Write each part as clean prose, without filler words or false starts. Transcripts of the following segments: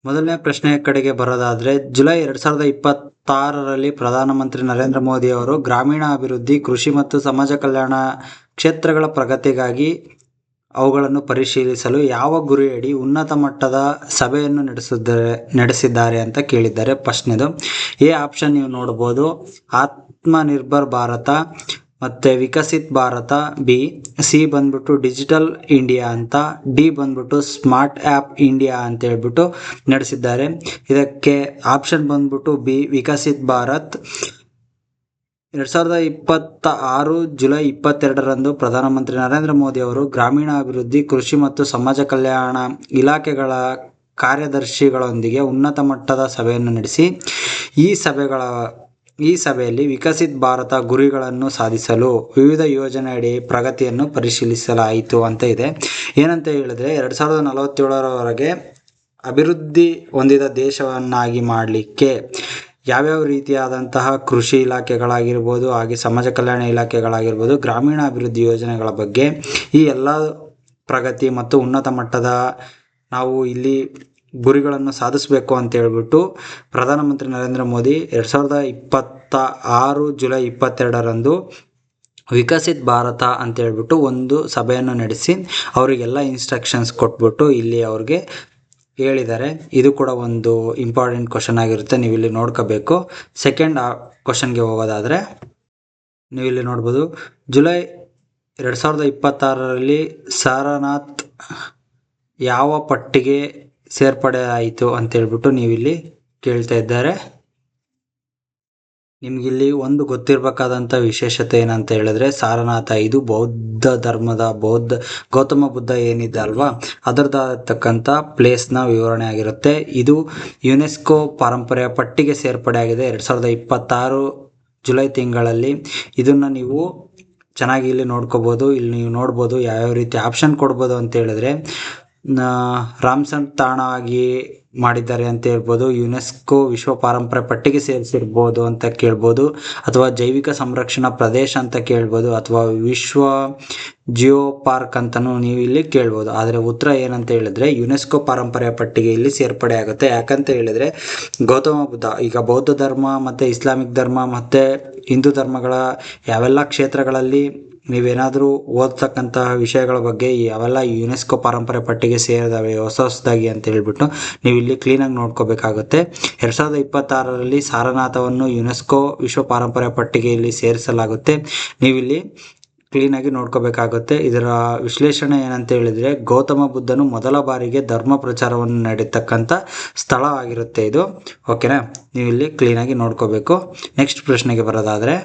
ಮೊದಲನೇ ಪ್ರಶ್ನೆಯ ಕಡೆಗೆ ಬರೋದಾದ್ರೆ, ಜುಲೈ 2026ರಲ್ಲಿ ಪ್ರಧಾನಮಂತ್ರಿ ನರೇಂದ್ರ ಮೋದಿ ಅವರು ಗ್ರಾಮೀಣ ಅಭಿವೃದ್ಧಿ, ಕೃಷಿ ಮತ್ತು ಸಮಾಜ ಕಲ್ಯಾಣ ಕ್ಷೇತ್ರಗಳ ಪ್ರಗತಿಗಾಗಿ ಅವುಗಳನ್ನು ಪರಿಶೀಲಿಸಲು ಯಾವ ಗುರಿಯಡಿ ಉನ್ನತ ಮಟ್ಟದ ಸಭೆಯನ್ನು ನಡೆಸಿದ್ದಾರೆ ಅಂತ ಕೇಳಿದ್ದಾರೆ. ಫಸ್ಟ್ನೇದು ಎ ಆಪ್ಷನ್ ನೀವು ನೋಡ್ಬೋದು, ಆತ್ಮನಿರ್ಭರ್ ಭಾರತ, ಮತ್ತೆ ವಿಕಸಿತ್ ಭಾರತ, ಬಿ ಸಿ ಬಂದ್ಬಿಟ್ಟು ಡಿಜಿಟಲ್ ಇಂಡಿಯಾ ಅಂತ, ಡಿ ಬಂದ್ಬಿಟ್ಟು ಸ್ಮಾರ್ಟ್ ಆ್ಯಪ್ ಇಂಡಿಯಾ ಅಂತ ಹೇಳ್ಬಿಟ್ಟು ನಡೆಸಿದ್ದಾರೆ. ಇದಕ್ಕೆ ಆಪ್ಷನ್ ಬಂದ್ಬಿಟ್ಟು ಬಿ ವಿಕಸಿತ್ ಭಾರತ್. 2026 ಜುಲೈ 22ರಂದು ಪ್ರಧಾನಮಂತ್ರಿ ನರೇಂದ್ರ ಮೋದಿ ಅವರು ಗ್ರಾಮೀಣ ಅಭಿವೃದ್ಧಿ, ಕೃಷಿ ಮತ್ತು ಸಮಾಜ ಕಲ್ಯಾಣ ಇಲಾಖೆಗಳ ಕಾರ್ಯದರ್ಶಿಗಳೊಂದಿಗೆ ಉನ್ನತ ಮಟ್ಟದ ಸಭೆಯನ್ನು ನಡೆಸಿ ಈ ಸಭೆಯಲ್ಲಿ ವಿಕಸಿತ್ ಭಾರತ ಗುರಿಗಳನ್ನು ಸಾಧಿಸಲು ವಿವಿಧ ಯೋಜನೆಯಡಿ ಪ್ರಗತಿಯನ್ನು ಪರಿಶೀಲಿಸಲಾಯಿತು ಅಂತ ಇದೆ. ಏನಂತ ಹೇಳಿದ್ರೆ 2047ರವರೆಗೆ ಅಭಿವೃದ್ಧಿ ಹೊಂದಿದ ದೇಶವನ್ನಾಗಿ ಮಾಡಲಿಕ್ಕೆ ಯಾವ್ಯಾವ ರೀತಿಯಾದಂತಹ ಕೃಷಿ ಇಲಾಖೆಗಳಾಗಿರ್ಬೋದು, ಹಾಗೆ ಸಮಾಜ ಕಲ್ಯಾಣ ಇಲಾಖೆಗಳಾಗಿರ್ಬೋದು, ಗ್ರಾಮೀಣ ಅಭಿವೃದ್ಧಿ ಯೋಜನೆಗಳ ಬಗ್ಗೆ ಈ ಎಲ್ಲ ಪ್ರಗತಿ ಮತ್ತು ಉನ್ನತ ಮಟ್ಟದ ನಾವು ಇಲ್ಲಿ ಗುರಿಗಳನ್ನು ಸಾಧಿಸಬೇಕು ಅಂತ ಹೇಳ್ಬಿಟ್ಟು ಪ್ರಧಾನಮಂತ್ರಿ ನರೇಂದ್ರ ಮೋದಿ 2026 ಜುಲೈ 22ರಂದು ವಿಕಸಿತ್ ಭಾರತ ಅಂತ ಹೇಳ್ಬಿಟ್ಟು ಒಂದು ಸಭೆಯನ್ನು ನಡೆಸಿ ಅವರಿಗೆಲ್ಲ ಇನ್ಸ್ಟ್ರಕ್ಷನ್ಸ್ ಕೊಟ್ಬಿಟ್ಟು ಇಲ್ಲಿ ಅವ್ರಿಗೆ ಹೇಳಿದ್ದಾರೆ. ಇದು ಕೂಡ ಒಂದು ಇಂಪಾರ್ಟೆಂಟ್ ಕ್ವಶನ್ ಆಗಿರುತ್ತೆ, ನೀವು ಇಲ್ಲಿ ನೋಡ್ಕೋಬೇಕು. ಸೆಕೆಂಡ್ ಕ್ವಶನ್ಗೆ ಹೋಗೋದಾದರೆ ನೀವು ಇಲ್ಲಿ ನೋಡ್ಬೋದು, ಜುಲೈ 2026ರಲ್ಲಿ ಸಾರನಾಥ್ ಯಾವ ಪಟ್ಟಿಗೆ ಸೇರ್ಪಡೆ ಆಯಿತು ಅಂತ ಹೇಳ್ಬಿಟ್ಟು ನೀವಿಲ್ಲಿ ಕೇಳ್ತಾ ಇದ್ದಾರೆ. ನಿಮಗಿಲ್ಲಿ ಒಂದು ಗೊತ್ತಿರಬೇಕಾದಂಥ ವಿಶೇಷತೆ ಏನಂತ ಹೇಳಿದ್ರೆ, ಸಾರನಾಥ ಇದು ಬೌದ್ಧ ಧರ್ಮದ ಗೌತಮ ಬುದ್ಧ ಏನಿದೆ ಅಲ್ವಾ, ಅದರದಾಗಿರ್ತಕ್ಕಂಥ ಪ್ಲೇಸ್ನ ವಿವರಣೆ ಆಗಿರುತ್ತೆ. ಇದು ಯುನೆಸ್ಕೋ ಪಾರಂಪರ್ಯ ಪಟ್ಟಿಗೆ ಸೇರ್ಪಡೆ ಆಗಿದೆ 2026 ಜುಲೈ ತಿಂಗಳಲ್ಲಿ. ಇದನ್ನು ನೀವು ಚೆನ್ನಾಗಿ ಇಲ್ಲಿ ನೋಡ್ಕೋಬೋದು. ಇಲ್ಲಿ ನೀವು ನೋಡ್ಬೋದು ಯಾವ್ಯಾವ ರೀತಿ ಆಪ್ಷನ್ ಕೊಡ್ಬೋದು ಅಂತ ಹೇಳಿದ್ರೆ, ರಾಮ್ಸರ್ ತಾಣವಾಗಿ ಮಾಡಿದ್ದಾರೆ ಅಂತ ಹೇಳ್ಬೋದು, ಯುನೆಸ್ಕೋ ವಿಶ್ವ ಪಾರಂಪರ್ಯ ಪಟ್ಟಿಗೆ ಸೇರಿಸಿರ್ಬೋದು ಅಂತ ಕೇಳ್ಬೋದು, ಅಥವಾ ಜೈವಿಕ ಸಂರಕ್ಷಣಾ ಪ್ರದೇಶ ಅಂತ ಕೇಳ್ಬೋದು, ಅಥವಾ ವಿಶ್ವ ಜಿಯೋ ಪಾರ್ಕ್ ಅಂತಲೂ ನೀವು ಇಲ್ಲಿ ಕೇಳ್ಬೋದು. ಆದರೆ ಉತ್ತರ ಏನಂತ ಹೇಳಿದ್ರೆ ಯುನೆಸ್ಕೋ ಪಾರಂಪರ್ಯ ಪಟ್ಟಿಗೆ ಇಲ್ಲಿ ಸೇರ್ಪಡೆ ಆಗುತ್ತೆ. ಯಾಕಂತ ಹೇಳಿದ್ರೆ ಗೌತಮ ಬುದ್ಧ ಈಗ ಬೌದ್ಧ ಧರ್ಮ ಮತ್ತು ಇಸ್ಲಾಮಿಕ್ ಧರ್ಮ ಮತ್ತು ಹಿಂದೂ ಧರ್ಮಗಳ ಯಾವೆಲ್ಲ ಕ್ಷೇತ್ರಗಳಲ್ಲಿ ನೀವೇನಾದರೂ ಓದ್ತಕ್ಕಂತಹ ವಿಷಯಗಳ ಬಗ್ಗೆ ಯಾವೆಲ್ಲ ಯುನೆಸ್ಕೋ ಪಾರಂಪರ್ಯ ಪಟ್ಟಿಗೆ ಸೇರಿದಾವೆ ಹೊಸದಾಗಿ ಅಂತ ಹೇಳ್ಬಿಟ್ಟು ನೀವು ಇಲ್ಲಿ ಕ್ಲೀನಾಗಿ ನೋಡ್ಕೋಬೇಕಾಗುತ್ತೆ. 2026ರಲ್ಲಿ ಸಾರನಾಥವನ್ನು ಯುನೆಸ್ಕೋ ವಿಶ್ವ ಪಾರಂಪರ್ಯ ಪಟ್ಟಿಗೆಯಲ್ಲಿ ಸೇರಿಸಲಾಗುತ್ತೆ. ನೀವಿಲ್ಲಿ ಕ್ಲೀನಾಗಿ ನೋಡ್ಕೋಬೇಕಾಗುತ್ತೆ. ಇದರ ವಿಶ್ಲೇಷಣೆ ಏನಂತ ಹೇಳಿದರೆ, ಗೌತಮ ಬುದ್ಧನು ಮೊದಲ ಬಾರಿಗೆ ಧರ್ಮ ಪ್ರಚಾರವನ್ನು ನಡೀತಕ್ಕಂಥ ಸ್ಥಳ ಆಗಿರುತ್ತೆ ಇದು. ಓಕೆನಾ, ನೀವು ಇಲ್ಲಿ ಕ್ಲೀನಾಗಿ ನೋಡ್ಕೋಬೇಕು. ನೆಕ್ಸ್ಟ್ ಪ್ರಶ್ನೆಗೆ ಬರೋದಾದರೆ,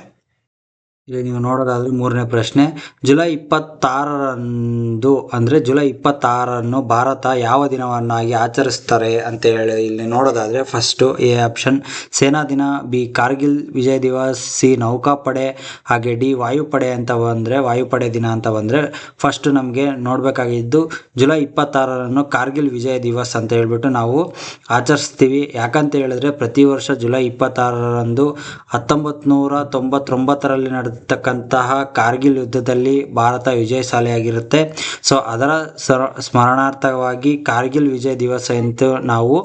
ಇಲ್ಲಿ ನೀವು ನೋಡೋದಾದ್ರೆ ಮೂರನೇ ಪ್ರಶ್ನೆ, ಜುಲೈ 26ರಂದು ಅಂದರೆ ಜುಲೈ 26ನ್ನು ಭಾರತ ಯಾವ ದಿನವನ್ನಾಗಿ ಆಚರಿಸ್ತಾರೆ ಅಂತ ಹೇಳಿ ಇಲ್ಲಿ ನೋಡೋದಾದರೆ, ಫಸ್ಟು ಎ ಆಪ್ಷನ್ ಸೇನಾ ದಿನ, ಬಿ ಕಾರ್ಗಿಲ್ ವಿಜಯ್ ದಿವಸ್, ಸಿ ನೌಕಾಪಡೆ, ಹಾಗೆ ಡಿ ವಾಯುಪಡೆ ಅಂತ ಬಂದರೆ ವಾಯುಪಡೆ ದಿನ ಅಂತ ಬಂದರೆ, ಫಸ್ಟು ನಮಗೆ ನೋಡಬೇಕಾಗಿದ್ದು ಜುಲೈ 26ರಂದು ಕಾರ್ಗಿಲ್ ವಿಜಯ್ ದಿವಸ್ ಅಂತ ಹೇಳ್ಬಿಟ್ಟು ನಾವು ಆಚರಿಸ್ತೀವಿ. ಯಾಕಂತ ಹೇಳಿದ್ರೆ ಪ್ರತಿ ವರ್ಷ ಜುಲೈ 26ರಂದು 1999ರಲ್ಲಿ ನಡೆದತಕ್ಕಂತಹ ಕಾರ್ಗಿಲ್ ಯುದ್ಧದಲ್ಲಿ ಭಾರತ ವಿಜಯಶಾಲಿಯಾಗಿರುತ್ತೆ. ಸೊ ಅದರ ಸ್ಮರಣಾರ್ಥವಾಗಿ ಕಾರ್ಗಿಲ್ ವಿಜಯ್ ದಿವಸ ಅಂತ ನಾವು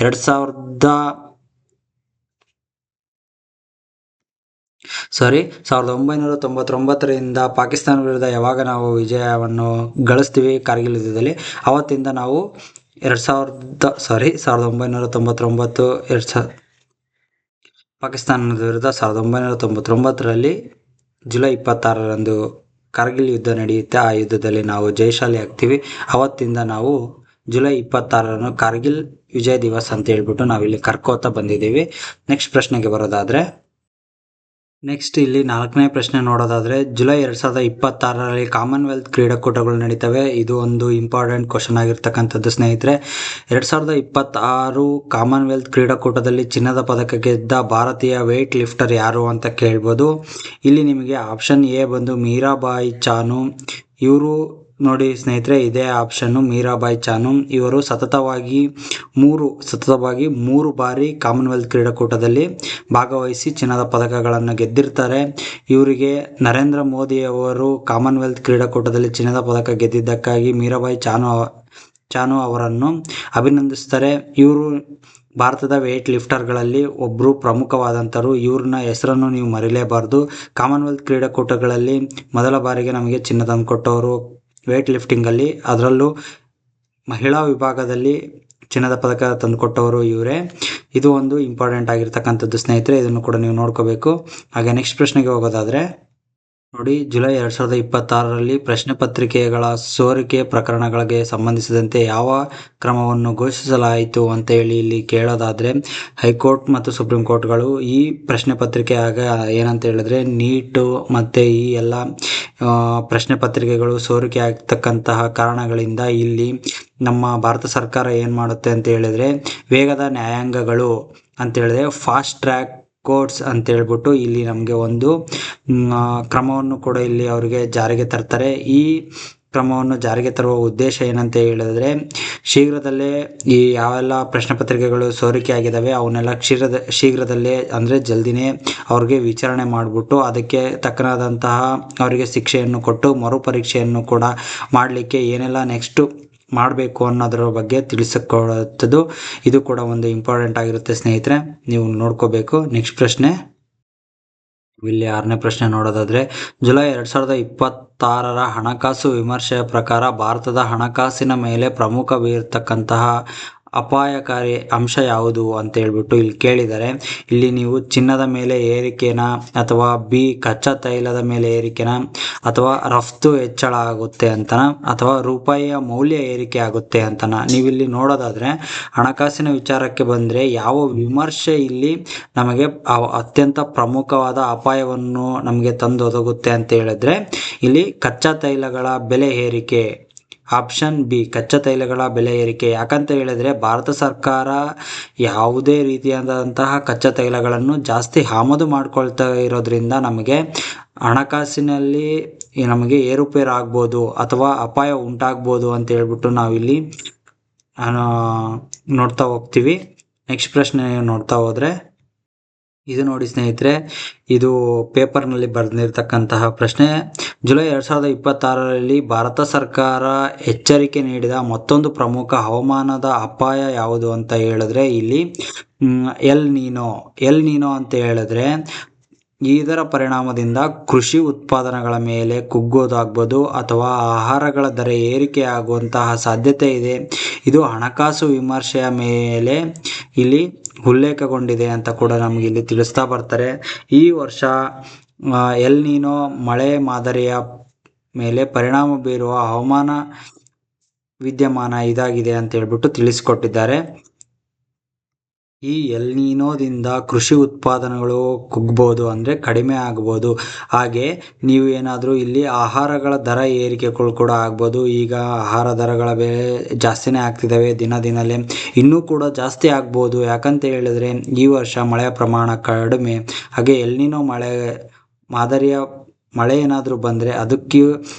1999ರಿಂದ ಪಾಕಿಸ್ತಾನ ವಿರುದ್ಧ ಯಾವಾಗ ನಾವು ವಿಜಯವನ್ನು ಗಳಿಸ್ತೀವಿ ಕಾರ್ಗಿಲ್ ಯುದ್ಧದಲ್ಲಿ, ಅವತ್ತಿಂದ ನಾವು 1999 ಪಾಕಿಸ್ತಾನದ ವಿರುದ್ಧ 1999ರಲ್ಲಿ ಜುಲೈ 26ರಂದು ಕಾರ್ಗಿಲ್ ಯುದ್ಧ ನಡೆಯುತ್ತೆ. ಆ ಯುದ್ಧದಲ್ಲಿ ನಾವು ಜಯಶಾಲಿ ಆಗ್ತೀವಿ. ಅವತ್ತಿಂದ ನಾವು ಜುಲೈ 26ರಂದು ಕಾರ್ಗಿಲ್ ವಿಜಯ್ ದಿವಸ್ ಅಂತ ಹೇಳ್ಬಿಟ್ಟು ನಾವಿಲ್ಲಿ ಕರ್ಕೋತಾ ಬಂದಿದ್ದೀವಿ. ನೆಕ್ಸ್ಟ್ ಪ್ರಶ್ನೆಗೆ ಬರೋದಾದರೆ, ನೆಕ್ಸ್ಟ್ ಇಲ್ಲಿ 4ನೇ ಪ್ರಶ್ನೆ ನೋಡೋದಾದರೆ, ಜುಲೈ 2026ರಲ್ಲಿ ಕಾಮನ್ವೆಲ್ತ್ ಕ್ರೀಡಾಕೂಟಗಳು ನಡೀತವೆ. ಇದು ಒಂದು ಇಂಪಾರ್ಟೆಂಟ್ ಕ್ವಶನ್ ಆಗಿರ್ತಕ್ಕಂಥದ್ದು ಸ್ನೇಹಿತರೆ. 2026 ಕಾಮನ್ವೆಲ್ತ್ ಕ್ರೀಡಾಕೂಟದಲ್ಲಿ ಚಿನ್ನದ ಪದಕ ಗೆದ್ದ ಭಾರತೀಯ ವೇಟ್ ಲಿಫ್ಟರ್ ಯಾರು ಅಂತ ಕೇಳ್ಬೋದು. ಇಲ್ಲಿ ನಿಮಗೆ ಆಪ್ಷನ್ ಎ ಬಂದು ಮೀರಾಬಾಯಿ ಚಾನು. ಇವರು ನೋಡಿ ಸ್ನೇಹಿತರೆ, ಇದೇ ಆಪ್ಷನ್ನು ಮೀರಾಬಾಯಿ ಚಾನು. ಇವರು ಸತತವಾಗಿ ಮೂರು ಬಾರಿ ಕಾಮನ್ವೆಲ್ತ್ ಕ್ರೀಡಾಕೂಟದಲ್ಲಿ ಭಾಗವಹಿಸಿ ಚಿನ್ನದ ಪದಕಗಳನ್ನು ಗೆದ್ದಿರ್ತಾರೆ. ಇವರಿಗೆ ನರೇಂದ್ರ ಮೋದಿ ಅವರು ಕಾಮನ್ವೆಲ್ತ್ ಕ್ರೀಡಾಕೂಟದಲ್ಲಿ ಚಿನ್ನದ ಪದಕ ಗೆದ್ದಿದ್ದಕ್ಕಾಗಿ ಮೀರಾಬಾಯಿ ಚಾನು ಅವರನ್ನು ಅಭಿನಂದಿಸ್ತಾರೆ. ಇವರು ಭಾರತದ ವೇಟ್ ಲಿಫ್ಟರ್ಗಳಲ್ಲಿ ಒಬ್ಬರು ಪ್ರಮುಖವಾದಂಥರು. ಇವ್ರನ್ನ ಹೆಸರನ್ನು ನೀವು ಮರಿಲೇಬಾರ್ದು. ಕಾಮನ್ವೆಲ್ತ್ ಕ್ರೀಡಾಕೂಟಗಳಲ್ಲಿ ಮೊದಲ ಬಾರಿಗೆ ನಮಗೆ ಚಿನ್ನ ತಂದುಕೊಟ್ಟವರು ವೇಟ್ ಲಿಫ್ಟಿಂಗಲ್ಲಿ, ಅದರಲ್ಲೂ ಮಹಿಳಾ ವಿಭಾಗದಲ್ಲಿ ಚಿನ್ನದ ಪದಕ ತಂದುಕೊಟ್ಟವರು ಇವರೇ. ಇದು ಒಂದು ಇಂಪಾರ್ಟೆಂಟ್ ಆಗಿರ್ತಕ್ಕಂಥದ್ದು ಸ್ನೇಹಿತರೆ, ಇದನ್ನು ಕೂಡ ನೀವು ನೋಡ್ಕೋಬೇಕು. ಹಾಗೆ ನೆಕ್ಸ್ಟ್ ಪ್ರಶ್ನೆಗೆ ಹೋಗೋದಾದರೆ ನೋಡಿ, ಜುಲೈ 2026ರಲ್ಲಿ ಪ್ರಶ್ನೆ ಪತ್ರಿಕೆಗಳ ಸೋರಿಕೆ ಪ್ರಕರಣಗಳಿಗೆ ಸಂಬಂಧಿಸಿದಂತೆ ಯಾವ ಕ್ರಮವನ್ನು ಘೋಷಿಸಲಾಯಿತು ಅಂತ ಹೇಳಿ ಇಲ್ಲಿ ಕೇಳೋದಾದರೆ, ಹೈಕೋರ್ಟ್ ಮತ್ತು ಸುಪ್ರೀಂ ಕೋರ್ಟ್ಗಳು ಈ ಪ್ರಶ್ನೆ ಪತ್ರಿಕೆ ಏನಂತ ಹೇಳಿದ್ರೆ ನೀಟು ಮತ್ತು ಈ ಎಲ್ಲ ಪ್ರಶ್ನೆ ಪತ್ರಿಕೆಗಳು ಸೋರಿಕೆ ಆಗ್ತಕ್ಕಂತಹ ಕಾರಣಗಳಿಂದ ಇಲ್ಲಿ ನಮ್ಮ ಭಾರತ ಸರ್ಕಾರ ಏನು ಮಾಡುತ್ತೆ ಅಂತ ಹೇಳಿದ್ರೆ, ವೇಗದ ನ್ಯಾಯಾಂಗಗಳು ಅಂತ ಹೇಳಿದ್ರೆ ಫಾಸ್ಟ್ ಟ್ರ್ಯಾಕ್ ಕೋರ್ಟ್ಸ್ ಅಂತ ಹೇಳ್ಬಿಟ್ಟು ಇಲ್ಲಿ ನಮಗೆ ಒಂದು ಕ್ರಮವನ್ನು ಕೂಡ ಇಲ್ಲಿ ಅವರಿಗೆ ಜಾರಿಗೆ ತರ್ತಾರೆ. ಈ ಕ್ರಮವನ್ನು ಜಾರಿಗೆ ತರುವ ಉದ್ದೇಶ ಏನಂತ ಹೇಳಿದ್ರೆ, ಶೀಘ್ರದಲ್ಲೇ ಈ ಯಾವೆಲ್ಲ ಪ್ರಶ್ನೆ ಪತ್ರಿಕೆಗಳು ಸೋರಿಕೆ ಆಗಿದ್ದಾವೆ ಅವನ್ನೆಲ್ಲ ಶೀಘ್ರದಲ್ಲೇ ಅಂದರೆ ಜಲ್ದಿನೇ ಅವ್ರಿಗೆ ವಿಚಾರಣೆ ಮಾಡಿಬಿಟ್ಟು ಅದಕ್ಕೆ ತಕ್ಕನಾದಂತಹ ಅವರಿಗೆ ಶಿಕ್ಷೆಯನ್ನು ಕೊಟ್ಟು ಮರುಪರೀಕ್ಷೆಯನ್ನು ಕೂಡ ಮಾಡಲಿಕ್ಕೆ ಏನೆಲ್ಲ ನೆಕ್ಸ್ಟು ಮಾಡಬೇಕು ಅನ್ನೋದ್ರ ಬಗ್ಗೆ ತಿಳಿಸಿಕೊಡುತ್ತದೆ. ಇದು ಕೂಡ ಒಂದು ಇಂಪಾರ್ಟೆಂಟ್ ಆಗಿರುತ್ತೆ ಸ್ನೇಹಿತರೆ, ನೀವು ನೋಡ್ಕೋಬೇಕು. ನೆಕ್ಸ್ಟ್ ಪ್ರಶ್ನೆ, ಇಲ್ಲಿ 6ನೇ ಪ್ರಶ್ನೆ ನೋಡೋದಾದರೆ, ಜುಲೈ 2026ರ ಹಣಕಾಸು ವಿಮರ್ಶೆಯ ಪ್ರಕಾರ ಭಾರತದ ಹಣಕಾಸಿನ ಮೇಲೆ ಪ್ರಮುಖ ಬೀರ್ತಕ್ಕಂತಹ ಅಪಾಯಕಾರಿ ಅಂಶ ಯಾವುದು ಅಂತ ಹೇಳ್ಬಿಟ್ಟು ಇಲ್ಲಿ ಕೇಳಿದ್ದಾರೆ. ಇಲ್ಲಿ ನೀವು ಚಿನ್ನದ ಮೇಲೆ ಏರಿಕೆನ ಅಥವಾ ಕಚ್ಚಾ ತೈಲದ ಮೇಲೆ ಏರಿಕೆನ ಅಥವಾ ರಫ್ತು ಹೆಚ್ಚಳ ಆಗುತ್ತೆ ಅಂತನ ಅಥವಾ ರೂಪಾಯಿಯ ಮೌಲ್ಯ ಏರಿಕೆ ಆಗುತ್ತೆ ಅಂತನ ನೀವಿಲ್ಲಿ ನೋಡೋದಾದರೆ, ಹಣಕಾಸಿನ ವಿಚಾರಕ್ಕೆ ಬಂದರೆ ಯಾವ ವಿಮರ್ಶೆ ಇಲ್ಲಿ ನಮಗೆ ಅತ್ಯಂತ ಪ್ರಮುಖವಾದ ಅಪಾಯವನ್ನು ನಮಗೆ ತಂದೊದಗುತ್ತೆ ಅಂತ ಹೇಳಿದ್ರೆ ಇಲ್ಲಿ ಕಚ್ಚಾ ತೈಲಗಳ ಬೆಲೆ ಏರಿಕೆ. ಆಪ್ಷನ್ ಬಿ, ಕಚ್ಚಾ ತೈಲಗಳ ಬೆಲೆ ಏರಿಕೆ. ಯಾಕಂತ ಹೇಳಿದ್ರೆ ಭಾರತ ಸರ್ಕಾರ ಯಾವುದೇ ರೀತಿಯಾದಂತಹ ಕಚ್ಚಾ ತೈಲಗಳನ್ನು ಜಾಸ್ತಿ ಆಮದು ಮಾಡ್ಕೊಳ್ತಾ ಇರೋದ್ರಿಂದ ನಮಗೆ ಹಣಕಾಸಿನಲ್ಲಿ ನಮಗೆ ಏರುಪೇರು ಆಗ್ಬೋದು ಅಥವಾ ಅಪಾಯ ಉಂಟಾಗ್ಬೋದು ಅಂತ ಹೇಳ್ಬಿಟ್ಟು ನಾವಿಲ್ಲಿ ನೋಡ್ತಾ ಹೋಗ್ತೀವಿ. ನೆಕ್ಸ್ಟ್ ಪ್ರಶ್ನೆ ನೋಡ್ತಾ ಹೋದರೆ, ಇದು ನೋಡಿ ಸ್ನೇಹಿತರೆ, ಇದು ಪೇಪರ್ನಲ್ಲಿ ಬರೆದಿರ್ತಕ್ಕಂತಹ ಪ್ರಶ್ನೆ. ಜುಲೈ 2026ರಲ್ಲಿ ಭಾರತ ಸರ್ಕಾರ ಎಚ್ಚರಿಕೆ ನೀಡಿದ ಮತ್ತೊಂದು ಪ್ರಮುಖ ಹವಾಮಾನದ ಅಪಾಯ ಯಾವುದು ಅಂತ ಹೇಳಿದ್ರೆ ಇಲ್ಲಿ ಎಲ್ ನೀನೋ ಅಂತ ಹೇಳಿದ್ರೆ ಇದರ ಪರಿಣಾಮದಿಂದ ಕೃಷಿ ಉತ್ಪಾದನೆಗಳ ಮೇಲೆ ಕುಗ್ಗೋದಾಗ್ಬೋದು ಅಥವಾ ಆಹಾರಗಳ ದರ ಏರಿಕೆ ಆಗುವಂತಹ ಸಾಧ್ಯತೆ ಇದೆ. ಇದು ಹಣಕಾಸು ವಿಮರ್ಶೆಯ ಮೇಲೆ ಇಲ್ಲಿ ಉಲ್ಲೇಖಗೊಂಡಿದೆ ಅಂತ ಕೂಡ ನಮಗೆ ಇಲ್ಲಿ ತಿಳಿಸ್ತಾ ಬರ್ತಾರೆ. ಈ ವರ್ಷ ಎಲ್ ನೀನೋ ಮಳೆ ಮಾದರಿಯ ಮೇಲೆ ಪರಿಣಾಮ ಬೀರುವ ಹವಾಮಾನ ವಿದ್ಯಮಾನ ಇದಾಗಿದೆ ಅಂತ ಹೇಳ್ಬಿಟ್ಟು ತಿಳಿಸಿಕೊಟ್ಟಿದ್ದಾರೆ. ಈ ಎಲ್ ನೀನೋದಿಂದ ಕೃಷಿ ಉತ್ಪಾದನೆಗಳು ಕುಗ್ಬೋದು, ಅಂದರೆ ಕಡಿಮೆ ಆಗ್ಬೋದು. ಹಾಗೆ ನೀವು ಏನಾದರೂ ಇಲ್ಲಿ ಆಹಾರಗಳ ದರ ಏರಿಕೆಗಳು ಕೂಡ ಆಗ್ಬೋದು. ಈಗ ಆಹಾರ ದರಗಳ ಬೆಲೆ ಜಾಸ್ತಿನೇ ಆಗ್ತಿದ್ದಾವೆ ದಿನದಿನಲೇ, ಇನ್ನೂ ಕೂಡ ಜಾಸ್ತಿ ಆಗ್ಬೋದು. ಯಾಕಂತ ಹೇಳಿದ್ರೆ ಈ ವರ್ಷ ಮಳೆಯ ಪ್ರಮಾಣ ಕಡಿಮೆ. ಹಾಗೆ ಎಲ್ ನೀನೋ ಮಾದರಿಯ ಮಳೆ ಏನಾದರೂ ಬಂದರೆ ಅದಕ್ಕೆ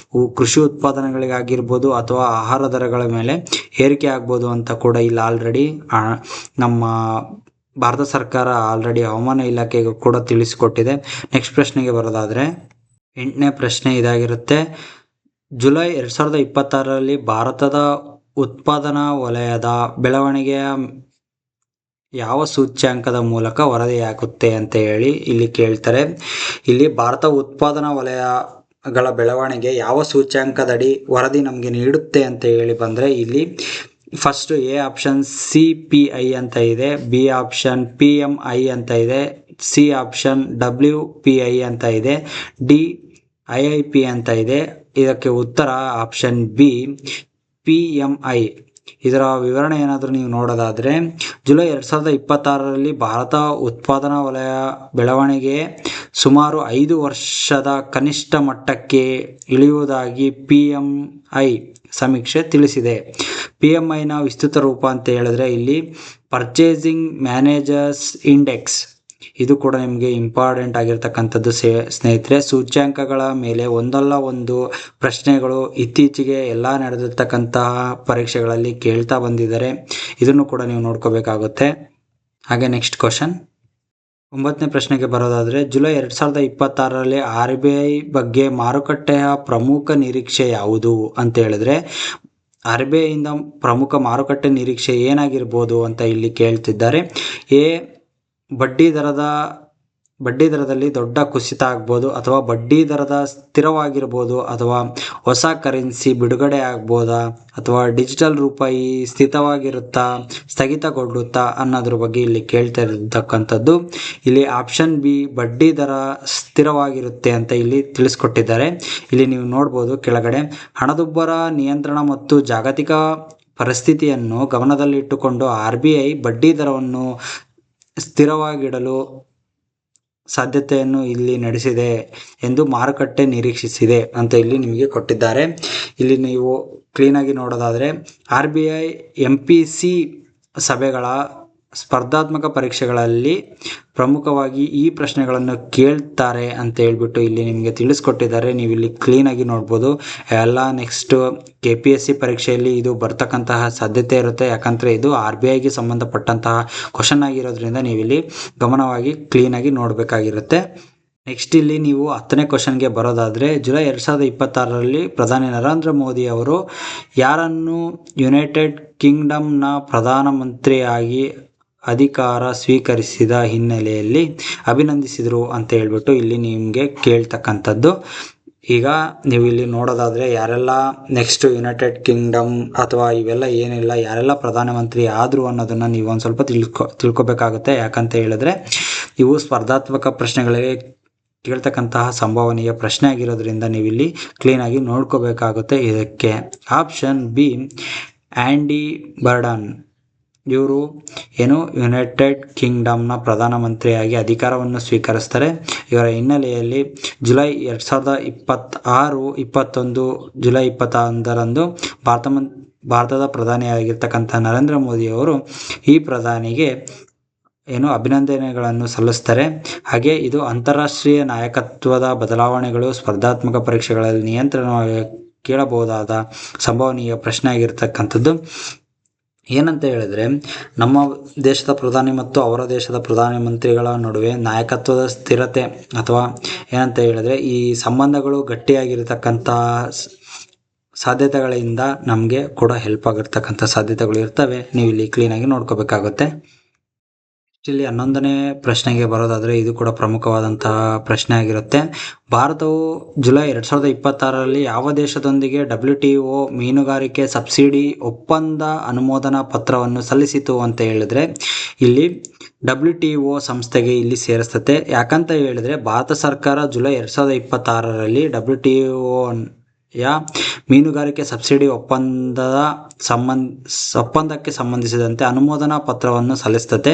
ಕೃಷಿ ಉತ್ಪಾದನೆಗಳಿಗಾಗಿರ್ಬೋದು ಅಥವಾ ಆಹಾರ ದರಗಳ ಮೇಲೆ ಏರಿಕೆ ಆಗ್ಬೋದು ಅಂತ ಕೂಡ ಇಲ್ಲಿ ಆಲ್ರೆಡಿ ನಮ್ಮ ಭಾರತ ಸರ್ಕಾರ ಆಲ್ರೆಡಿ ಹವಾಮಾನ ಇಲಾಖೆಗೂ ಕೂಡ ತಿಳಿಸಿಕೊಟ್ಟಿದೆ. ನೆಕ್ಸ್ಟ್ ಪ್ರಶ್ನೆಗೆ ಬರೋದಾದರೆ 8ನೇ ಪ್ರಶ್ನೆ ಇದಾಗಿರುತ್ತೆ. ಜುಲೈ 2026ರಲ್ಲಿ ಭಾರತದ ಉತ್ಪಾದನಾ ವಲಯದ ಬೆಳವಣಿಗೆಯ ಯಾವ ಸೂಚ್ಯಾಂಕದ ಮೂಲಕ ವರದಿಯಾಗುತ್ತೆ ಅಂತ ಹೇಳಿ ಇಲ್ಲಿ ಕೇಳ್ತಾರೆ. ಇಲ್ಲಿ ಭಾರತ ಉತ್ಪಾದನಾ ವಲಯಗಳ ಬೆಳವಣಿಗೆ ಯಾವ ಸೂಚ್ಯಾಂಕದಡಿ ವರದಿ ನಮಗೆ ನೀಡುತ್ತೆ ಅಂತ ಹೇಳಿ ಬಂದರೆ ಇಲ್ಲಿ ಫಸ್ಟ್ ಎ ಆಪ್ಷನ್ CPI ಅಂತ ಇದೆ, ಬಿ ಆಪ್ಷನ್ PMI ಅಂತ ಇದೆ, ಸಿ ಆಪ್ಷನ್ WPI ಅಂತ ಇದೆ, ಡಿ IIP ಅಂತ ಇದೆ. ಇದಕ್ಕೆ ಉತ್ತರ ಆಪ್ಷನ್ ಬಿ PMI. ಇದರ ವಿವರಣೆ ಏನಾದರೂ ನೀವು ನೋಡೋದಾದರೆ, ಜುಲೈ 2026ರಲ್ಲಿ ಭಾರತ ಉತ್ಪಾದನಾ ವಲಯ ಬೆಳವಣಿಗೆ ಸುಮಾರು 5 ವರ್ಷದ ಕನಿಷ್ಠ ಮಟ್ಟಕ್ಕೆ ಇಳಿಯುವುದಾಗಿ PMI ಸಮೀಕ್ಷೆ ತಿಳಿಸಿದೆ. PMIನ ವಿಸ್ತೃತ ರೂಪ ಅಂತ ಹೇಳಿದ್ರೆ ಇಲ್ಲಿ ಪರ್ಚೇಸಿಂಗ್ ಮ್ಯಾನೇಜರ್ಸ್ ಇಂಡೆಕ್ಸ್. ಇದು ಕೂಡ ನಿಮಗೆ ಇಂಪಾರ್ಟೆಂಟ್ ಆಗಿರ್ತಕ್ಕಂಥದ್ದು ಸ್ನೇಹಿತರೆ. ಸೂಚ್ಯಾಂಕಗಳ ಮೇಲೆ ಒಂದಲ್ಲ ಒಂದು ಪ್ರಶ್ನೆಗಳು ಇತ್ತೀಚೆಗೆ ಎಲ್ಲ ನಡೆದಿರ್ತಕ್ಕಂತಹ ಪರೀಕ್ಷೆಗಳಲ್ಲಿ ಕೇಳ್ತಾ ಬಂದಿದ್ದಾರೆ. ಇದನ್ನು ಕೂಡ ನೀವು ನೋಡ್ಕೋಬೇಕಾಗುತ್ತೆ. ಹಾಗೆ ನೆಕ್ಸ್ಟ್ ಕ್ವಶನ್ 9ನೇ ಪ್ರಶ್ನೆಗೆ ಬರೋದಾದರೆ, ಜುಲೈ 2026ರಲ್ಲಿ RBI ಬಗ್ಗೆ ಮಾರುಕಟ್ಟೆಯ ಪ್ರಮುಖ ನಿರೀಕ್ಷೆ ಯಾವುದು ಅಂತ ಹೇಳಿದ್ರೆ ಆರ್ ಬಿ ಐಯಿಂದ ಪ್ರಮುಖ ಮಾರುಕಟ್ಟೆ ನಿರೀಕ್ಷೆ ಏನಾಗಿರ್ಬೋದು ಅಂತ ಇಲ್ಲಿ ಕೇಳ್ತಿದ್ದಾರೆ. ಎ, ಬಡ್ಡಿ ದರದಲ್ಲಿ ದೊಡ್ಡ ಕುಸಿತ ಆಗ್ಬೋದು, ಅಥವಾ ಬಡ್ಡಿ ದರದ ಸ್ಥಿರವಾಗಿರ್ಬೋದು, ಅಥವಾ ಹೊಸ ಕರೆನ್ಸಿ ಬಿಡುಗಡೆ ಆಗ್ಬೋದಾ, ಅಥವಾ ಡಿಜಿಟಲ್ ರೂಪಾಯಿ ಸ್ಥಗಿತಗೊಳ್ಳುತ್ತಾ ಅನ್ನೋದ್ರ ಬಗ್ಗೆ ಇಲ್ಲಿ ಕೇಳ್ತಾ ಇರತಕ್ಕಂಥದ್ದು. ಇಲ್ಲಿ ಆಪ್ಷನ್ ಬಿ, ಬಡ್ಡಿ ದರ ಸ್ಥಿರವಾಗಿರುತ್ತೆ ಅಂತ ಇಲ್ಲಿ ತಿಳಿಸ್ಕೊಟ್ಟಿದ್ದಾರೆ. ಇಲ್ಲಿ ನೀವು ನೋಡ್ಬೋದು ಕೆಳಗಡೆ, ಹಣದುಬ್ಬರ ನಿಯಂತ್ರಣ ಮತ್ತು ಜಾಗತಿಕ ಪರಿಸ್ಥಿತಿಯನ್ನು ಗಮನದಲ್ಲಿಟ್ಟುಕೊಂಡು ಆರ್ ಬಿ ಐ ಬಡ್ಡಿ ದರವನ್ನು ಸ್ಥಿರವಾಗಿಡಲು ಸಾಧ್ಯತೆಯನ್ನು ಇಲ್ಲಿ ನಡೆಸಿದೆ ಎಂದು ಮಾರುಕಟ್ಟೆ ನಿರೀಕ್ಷಿಸಿದೆ ಅಂತ ಇಲ್ಲಿ ನಿಮಗೆ ಕೊಟ್ಟಿದ್ದಾರೆ. ಇಲ್ಲಿ ನೀವು ಕ್ಲೀನಾಗಿ ನೋಡೋದಾದರೆ, ಆರ್ ಬಿ ಐ MPC ಸಭೆಗಳ ಸ್ಪರ್ಧಾತ್ಮಕ ಪರೀಕ್ಷೆಗಳಲ್ಲಿ ಪ್ರಮುಖವಾಗಿ ಈ ಪ್ರಶ್ನೆಗಳನ್ನು ಕೇಳ್ತಾರೆ ಅಂತ ಹೇಳ್ಬಿಟ್ಟು ಇಲ್ಲಿ ನಿಮಗೆ ತಿಳಿಸ್ಕೊಟ್ಟಿದ್ದಾರೆ. ನೀವು ಇಲ್ಲಿ ಕ್ಲೀನಾಗಿ ನೋಡ್ಬೋದು. ಎಲ್ಲ ನೆಕ್ಸ್ಟ್ KPSC ಪರೀಕ್ಷೆಯಲ್ಲಿ ಇದು ಬರ್ತಕ್ಕಂತಹ ಸಾಧ್ಯತೆ ಇರುತ್ತೆ. ಯಾಕಂದರೆ ಇದು RBIಗೆ ಸಂಬಂಧಪಟ್ಟಂತಹ ಕ್ವಶನ್ ಆಗಿರೋದ್ರಿಂದ ನೀವಿಲ್ಲಿ ಗಮನವಾಗಿ ಕ್ಲೀನಾಗಿ ನೋಡಬೇಕಾಗಿರುತ್ತೆ. ನೆಕ್ಸ್ಟ್ ಇಲ್ಲಿ ನೀವು 10ನೇ ಕ್ವಶನ್ಗೆ ಬರೋದಾದರೆ, ಜುಲೈ 2026ರಲ್ಲಿ ಪ್ರಧಾನಿ ನರೇಂದ್ರ ಮೋದಿ ಅವರು ಯಾರನ್ನು ಯುನೈಟೆಡ್ ಕಿಂಗ್ಡಮ್ನ ಪ್ರಧಾನಮಂತ್ರಿಯಾಗಿ ಅಧಿಕಾರ ಸ್ವೀಕರಿಸಿದ ಹಿನ್ನೆಲೆಯಲ್ಲಿ ಅಭಿನಂದಿಸಿದರು ಅಂತ ಹೇಳ್ಬಿಟ್ಟು ಇಲ್ಲಿ ನಿಮಗೆ ಕೇಳ್ತಕ್ಕಂಥದ್ದು. ಈಗ ನೀವು ಇಲ್ಲಿ ನೋಡೋದಾದರೆ, ಯಾರೆಲ್ಲ ನೆಕ್ಸ್ಟ್ ಯುನೈಟೆಡ್ ಕಿಂಗ್ಡಮ್ ಅಥವಾ ಇವೆಲ್ಲ ಏನಿಲ್ಲ, ಯಾರೆಲ್ಲ ಪ್ರಧಾನಮಂತ್ರಿ ಆದರು ಅನ್ನೋದನ್ನು ನೀವು ಒಂದು ಸ್ವಲ್ಪ ತಿಳ್ಕೊಬೇಕಾಗುತ್ತೆ. ಯಾಕಂತ ಹೇಳಿದ್ರೆ ಇವು ಸ್ಪರ್ಧಾತ್ಮಕ ಪ್ರಶ್ನೆಗಳಿಗೆ ಕೇಳ್ತಕ್ಕಂತಹ ಸಂಭವನೀಯ ಪ್ರಶ್ನೆ ಆಗಿರೋದ್ರಿಂದ ನೀವಿಲ್ಲಿ ಕ್ಲೀನಾಗಿ ನೋಡ್ಕೋಬೇಕಾಗುತ್ತೆ. ಇದಕ್ಕೆ ಆಪ್ಷನ್ ಬಿ, ಆ್ಯಂಡಿ ಬರ್ಡನ್, ಇವರು ಯುನೈಟೆಡ್ ಕಿಂಗ್ಡಮ್ನ ಪ್ರಧಾನಮಂತ್ರಿಯಾಗಿ ಅಧಿಕಾರವನ್ನು ಸ್ವೀಕರಿಸ್ತಾರೆ. ಇವರ ಹಿನ್ನೆಲೆಯಲ್ಲಿ ಜುಲೈ 2021 ಜುಲೈ 21ರಂದು ಭಾರತದ ಪ್ರಧಾನಿಯಾಗಿರ್ತಕ್ಕಂಥ ನರೇಂದ್ರ ಮೋದಿ ಅವರು ಈ ಪ್ರಧಾನಿಗೆ ಅಭಿನಂದನೆಗಳನ್ನು ಸಲ್ಲಿಸ್ತಾರೆ. ಹಾಗೆ ಇದು ಅಂತಾರಾಷ್ಟ್ರೀಯ ನಾಯಕತ್ವದ ಬದಲಾವಣೆಗಳು ಸ್ಪರ್ಧಾತ್ಮಕ ಪರೀಕ್ಷೆಗಳಲ್ಲಿ ನಿಯಂತ್ರಣವಾಗಿ ಕೇಳಬಹುದಾದ ಸಂಭವನೀಯ ಪ್ರಶ್ನೆ ಆಗಿರ್ತಕ್ಕಂಥದ್ದು. ಏನಂತ ಹೇಳಿದ್ರೆ, ನಮ್ಮ ದೇಶದ ಪ್ರಧಾನಿ ಮತ್ತು ಅವರ ದೇಶದ ಪ್ರಧಾನಮಂತ್ರಿಗಳ ನಡುವೆ ನಾಯಕತ್ವದ ಸ್ಥಿರತೆ ಅಥವಾ ಏನಂತ ಹೇಳಿದ್ರೆ ಈ ಸಂಬಂಧಗಳು ಗಟ್ಟಿಯಾಗಿರ್ತಕ್ಕಂಥ ಸಾಧ್ಯತೆಗಳಿಂದ ನಮಗೆ ಕೂಡ ಹೆಲ್ಪ್ ಆಗಿರ್ತಕ್ಕಂಥ ಸಾಧ್ಯತೆಗಳು ಇರ್ತವೆ. ನೀವು ಇಲ್ಲಿ ಕ್ಲೀನಾಗಿ ನೋಡ್ಕೋಬೇಕಾಗುತ್ತೆ. ಇಲ್ಲಿ 11ನೇ ಪ್ರಶ್ನೆಗೆ ಬರೋದಾದರೆ, ಇದು ಕೂಡ ಪ್ರಮುಖವಾದಂತಹ ಪ್ರಶ್ನೆ ಆಗಿರುತ್ತೆ. ಭಾರತವು ಜುಲೈ 2026ರಲ್ಲಿ ಯಾವ ದೇಶದೊಂದಿಗೆ WTO ಮೀನುಗಾರಿಕೆ ಸಬ್ಸಿಡಿ ಒಪ್ಪಂದ ಅನುಮೋದನಾ ಪತ್ರವನ್ನು ಸಲ್ಲಿಸಿತು ಅಂತ ಹೇಳಿದ್ರೆ, ಇಲ್ಲಿ WTO ಸಂಸ್ಥೆಗೆ ಇಲ್ಲಿ ಸೇರಿಸ್ತತೆ. ಯಾಕಂತ ಹೇಳಿದ್ರೆ ಭಾರತ ಸರ್ಕಾರ ಜುಲೈ 2026ರಲ್ಲಿ WTO ಮೀನುಗಾರಿಕೆ ಸಬ್ಸಿಡಿ ಒಪ್ಪಂದಕ್ಕೆ ಸಂಬಂಧಿಸಿದಂತೆ ಅನುಮೋದನಾ ಪತ್ರವನ್ನು ಸಲ್ಲಿಸ್ತದೆ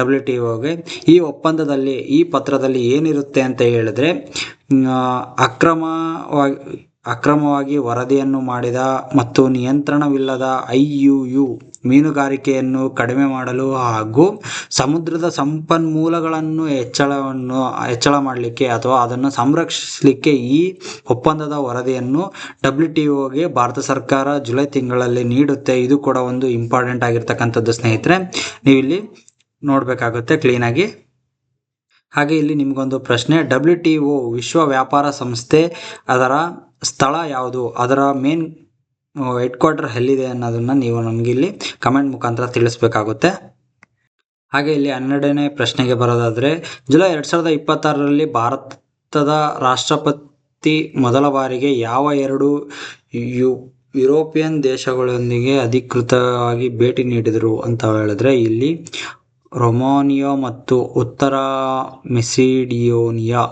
WTOಗೆ. ಈ ಪತ್ರದಲ್ಲಿ ಏನಿರುತ್ತೆ ಅಂತ ಹೇಳಿದ್ರೆ, ಅಕ್ರಮವಾಗಿ ವರದಿಯನ್ನು ಮಾಡಿದ ಮತ್ತು ನಿಯಂತ್ರಣವಿಲ್ಲದ IUU ಮೀನುಗಾರಿಕೆಯನ್ನು ಕಡಿಮೆ ಮಾಡಲು ಹಾಗೂ ಸಮುದ್ರದ ಸಂಪನ್ಮೂಲಗಳನ್ನು ಹೆಚ್ಚಳ ಮಾಡಲಿಕ್ಕೆ ಅಥವಾ ಅದನ್ನು ಸಂರಕ್ಷಿಸಲಿಕ್ಕೆ ಈ ಒಪ್ಪಂದದ ವರದಿಯನ್ನು WTOಗೆ ಭಾರತ ಸರ್ಕಾರ ಜುಲೈ ತಿಂಗಳಲ್ಲಿ ನೀಡುತ್ತೆ. ಇದು ಕೂಡ ಒಂದು ಇಂಪಾರ್ಟೆಂಟ್ ಆಗಿರ್ತಕ್ಕಂಥದ್ದು ಸ್ನೇಹಿತರೆ, ನೀವಿಲ್ಲಿ ನೋಡಬೇಕಾಗುತ್ತೆ ಕ್ಲೀನಾಗಿ. ಹಾಗೆ ಇಲ್ಲಿ ನಿಮಗೊಂದು ಪ್ರಶ್ನೆ, WTO ವಿಶ್ವ ವ್ಯಾಪಾರ ಸಂಸ್ಥೆ ಅದರ ಸ್ಥಳ ಯಾವುದು, ಅದರ ಮೇನ್ ಹೆಡ್ ಕ್ವಾರ್ಟರ್ ಎಲ್ಲಿದೆ ಅನ್ನೋದನ್ನು ನೀವು ನಮಗೆ ಇಲ್ಲಿ ಕಮೆಂಟ್ ಮುಖಾಂತರ ತಿಳಿಸ್ಬೇಕಾಗುತ್ತೆ. ಹಾಗೆ ಇಲ್ಲಿ 12ನೇ ಪ್ರಶ್ನೆಗೆ ಬರೋದಾದರೆ, ಜುಲೈ 2026ರಲ್ಲಿ ಭಾರತದ ರಾಷ್ಟ್ರಪತಿ ಮೊದಲ ಬಾರಿಗೆ ಯಾವ 2 ಯುರೋಪಿಯನ್ ದೇಶಗಳೊಂದಿಗೆ ಅಧಿಕೃತವಾಗಿ ಭೇಟಿ ನೀಡಿದರು ಅಂತ ಹೇಳಿದ್ರೆ, ಇಲ್ಲಿ ರೊಮಾನಿಯಾ ಮತ್ತು ಉತ್ತರ ಮೆಸಿಡೋನಿಯಾ